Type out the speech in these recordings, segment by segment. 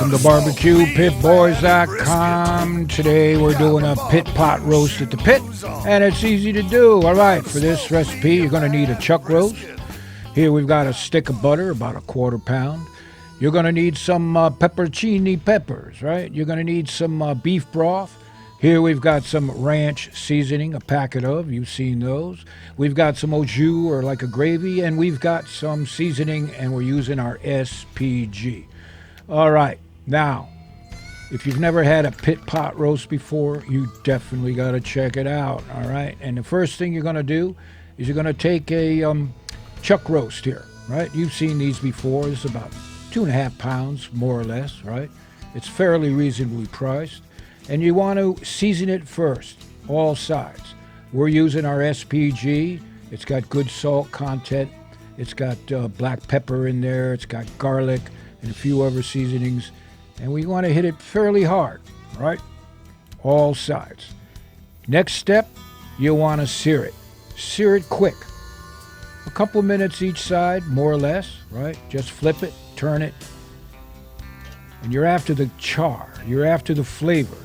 from the BBQ Pit Boys.com. Today we're doing a pit pot roast at the pit, and it's easy to do. All right, for this recipe, you're going to need a chuck roast. Here we've got a stick of butter, about a quarter pound. You're going to need some pepperoncini peppers, right? You're going to need some beef broth. Here we've got some ranch seasoning, a packet of. You've seen those. We've got some au jus, or like a gravy, and we've got some seasoning, and we're using our SPG. All right, now, if you've never had a pit pot roast before, you definitely got to check it out, all right? And the first thing you're going to do is you're going to take a chuck roast here, right? You've seen these before. It's about 2.5 pounds, more or less, right? It's fairly reasonably priced. And you want to season it first, all sides. We're using our SPG. It's got good salt content. It's got black pepper in there. It's got garlic and a few other seasonings. And we want to hit it fairly hard, right? All sides. Next step, you want to sear it. Sear it quick. A couple minutes each side, more or less, right? Just flip it, turn it. And you're after the char. You're after the flavor.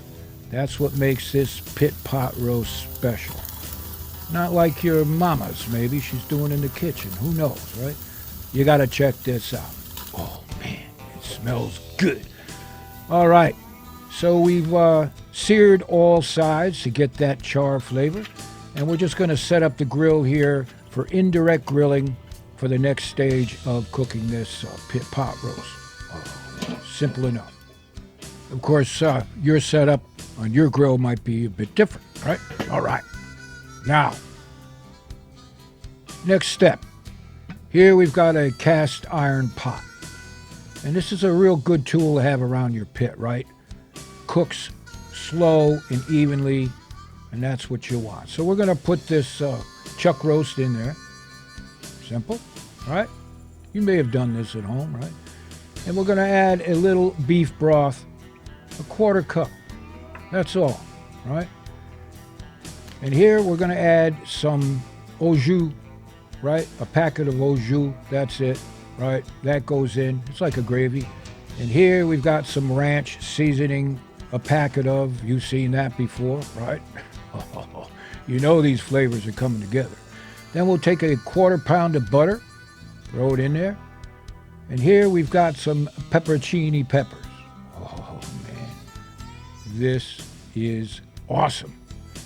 That's what makes this pit pot roast special. Not like your mama's, maybe. She's doing in the kitchen. Who knows, right? You got to check this out. Oh, man, it smells good. All right, so we've seared all sides to get that char flavor. And we're just going to set up the grill here for indirect grilling for the next stage of cooking this pit pot roast. Oh, simple enough. Of course, your setup on your grill might be a bit different, right? All right. Now, next step. Here we've got a cast iron pot. And this is a real good tool to have around your pit, right? Cooks slow and evenly, and that's what you want. So we're going to put this chuck roast in there. Simple, right? You may have done this at home, right? And we're going to add a little beef broth, a quarter cup. That's all, right? And here we're going to add some au jus, right? A packet of au jus, that's it, right? That goes in. It's like a gravy. And here we've got some ranch seasoning, a packet of. You've seen that before, right? You know these flavors are coming together. Then we'll take a quarter pound of butter, throw it in there. And here we've got some pepperoncini peppers. This is awesome.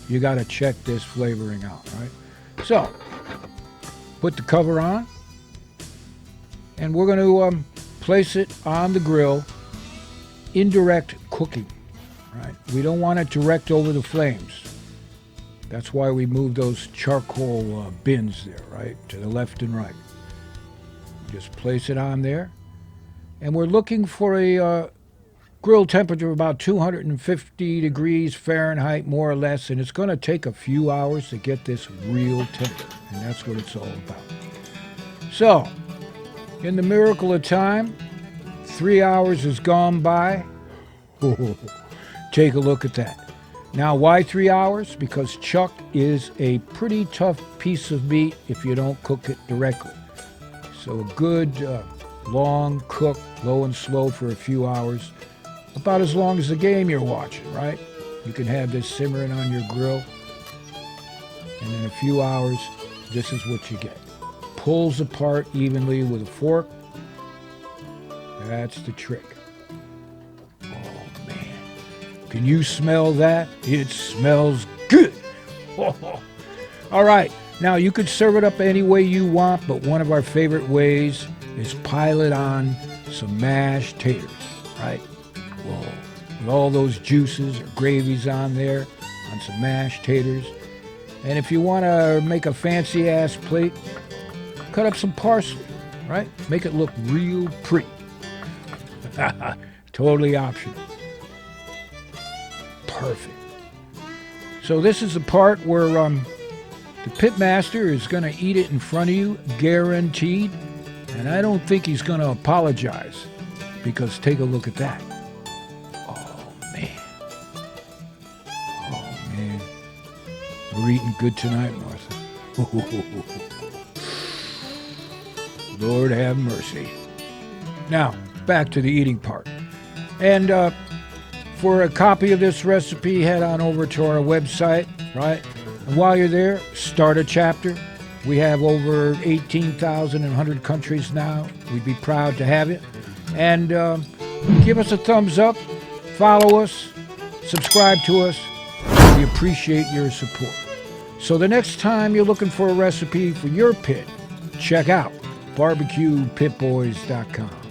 You got to check this flavoring out, right? So, put the cover on, and we're going to place it on the grill, indirect cooking, right? We don't want it direct over the flames. That's why we move those charcoal bins there, right, to the left and right. Just place it on there, and we're looking for a grill temperature of about 250 degrees Fahrenheit, more or less, and it's going to take a few hours to get this real tender, and that's what it's all about. So, in the miracle of time, 3 hours has gone by. Take a look at that. Now, why 3 hours? Because chuck is a pretty tough piece of meat if you don't cook it directly. So a good long cook, low and slow for a few hours. About as long as the game you're watching, right? You can have this simmering on your grill. And in a few hours, this is what you get. Pulls apart evenly with a fork. That's the trick. Oh, man. Can you smell that? It smells good. All right. Now, you could serve it up any way you want, but one of our favorite ways is pile it on some mashed taters, right? Whoa. With all those juices or gravies on there, on some mashed taters. And if you want to make a fancy-ass plate, cut up some parsley, right? Make it look real pretty. Totally optional. Perfect. So this is the part where the pitmaster is going to eat it in front of you, guaranteed. And I don't think he's going to apologize, because take a look at that. We're eating good tonight, Martha. Lord have mercy. Now, back to the eating part. And for a copy of this recipe, head on over to our website, right? And while you're there, start a chapter. We have over 18,000 in 100 countries now. We'd be proud to have it. And give us a thumbs up, follow us, subscribe to us. We appreciate your support. So the next time you're looking for a recipe for your pit, check out BBQPitBoys.com.